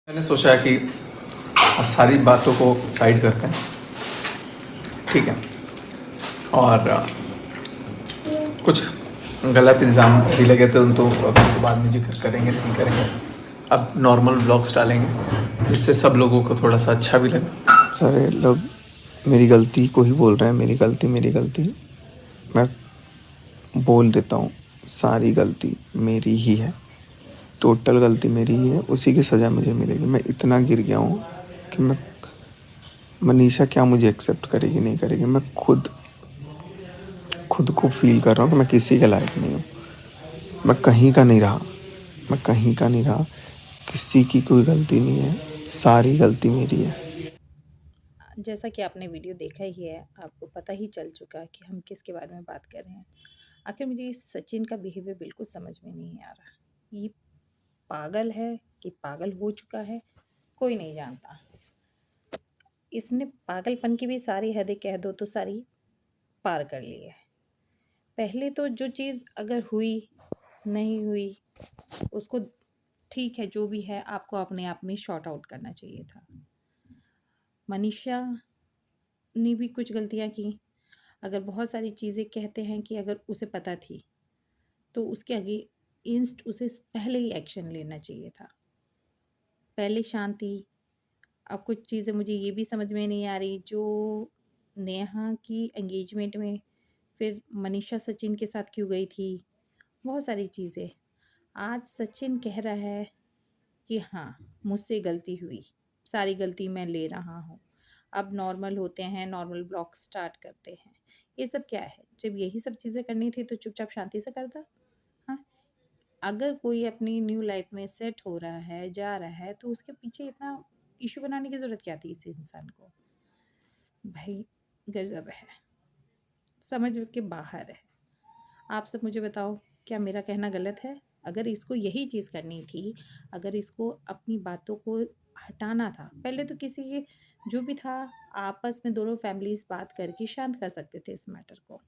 मैंने सोचा कि अब सारी बातों को साइड करते हैं, ठीक है। और कुछ गलत इल्ज़ाम भी लगे थे उन तो अब बाद में जिक्र करेंगे नहीं करेंगे। अब नॉर्मल व्लॉग्स डालेंगे जिससे सब लोगों को थोड़ा सा अच्छा भी लगे। सारे लोग मेरी गलती को ही बोल रहे हैं, मेरी गलती मेरी गलती। मैं बोल देता हूँ सारी गलती मेरी ही है, टोटल गलती मेरी ही है, उसी की सज़ा मुझे मिलेगी। मैं इतना गिर गया हूँ कि मनीषा क्या मुझे एक्सेप्ट करेगी नहीं करेगी। मैं खुद को फील कर रहा हूँ कि मैं किसी के लायक नहीं हूँ। मैं कहीं का नहीं रहा, मैं कहीं का नहीं रहा। किसी की कोई गलती नहीं है, सारी गलती मेरी है। जैसा कि आपने वीडियो देखा ही है, आपको पता ही चल चुका है कि हम किसके बारे में बात कर रहे हैं। आखिर मुझे इस सचिन का बिहेवियर बिल्कुल समझ में नहीं आ रहा। ये पागल है कि पागल हो चुका है, कोई नहीं जानता। इसने पागलपन की भी सारी हदें कह दो तो सारी पार कर ली है। पहले तो जो चीज़ अगर हुई नहीं हुई उसको ठीक है, जो भी है आपको अपने आप में शॉर्ट आउट करना चाहिए था। मनीषा ने भी कुछ गलतियाँ की। अगर बहुत सारी चीज़ें कहते हैं कि अगर उसे पता थी तो उसके अगेंस्ट उसे पहले ही एक्शन लेना चाहिए था। पहले शांति। अब कुछ चीज़ें मुझे ये भी समझ में नहीं आ रही, जो नेहा की एंगेजमेंट में फिर मनीषा सचिन के साथ क्यों गई थी। बहुत सारी चीज़ें। आज सचिन कह रहा है कि हाँ, मुझसे गलती हुई, सारी गलती मैं ले रहा हूँ। अब नॉर्मल होते हैं, नॉर्मल ब्लॉग स्टार्ट करते हैं। ये सब क्या है? जब यही सब चीज़ें करनी थी तो चुपचाप शांति से करता। हाँ, अगर कोई अपनी न्यू लाइफ में सेट हो रहा है, जा रहा है, तो उसके पीछे इतना इशू बनाने की ज़रूरत क्या थी इस इंसान को? भाई गज़ब है, समझ के बाहर है। आप सब मुझे बताओ, क्या मेरा कहना गलत है? अगर इसको यही चीज़ करनी थी, अगर इसको अपनी बातों को हटाना था, पहले तो किसी के जो भी था आपस में दोनों फैमिलीज़ बात करके शांत कर सकते थे इस मैटर को।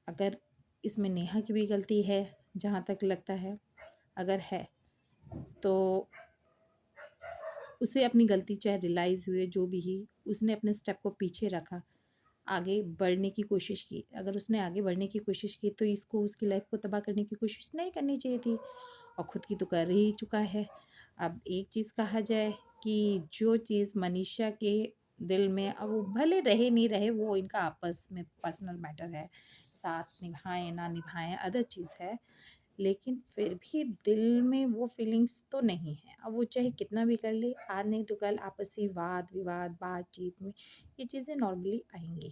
अगर इसमें नेहा की भी गलती है, जहाँ तक लगता है, अगर है, तो उसे अपनी गलती चाहे रियलाइज़ हुए जो भी ही, उसने अपने स्टेप को पीछे रखा, आगे बढ़ने की कोशिश की। अगर उसने आगे बढ़ने की कोशिश की तो इसको उसकी लाइफ को तबाह करने की कोशिश नहीं करनी चाहिए थी, और खुद की तो कर ही चुका है। अब एक चीज़ कहा जाए कि जो चीज़ मनीषा के दिल में, अब वो भले रहे नहीं रहे, वो इनका आपस में पर्सनल मैटर है, साथ निभाएं ना निभाएं अदर चीज़ है, लेकिन फिर भी दिल में वो फीलिंग्स तो नहीं है। अब वो चाहे कितना भी कर ले, आज नहीं तो कल आपसी वाद विवाद बातचीत में ये चीज़ें नॉर्मली आएंगी।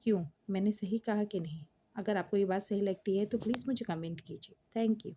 क्यों? मैंने सही कहा कि नहीं? अगर आपको ये बात सही लगती है तो प्लीज़ मुझे कमेंट कीजिए। Thank you.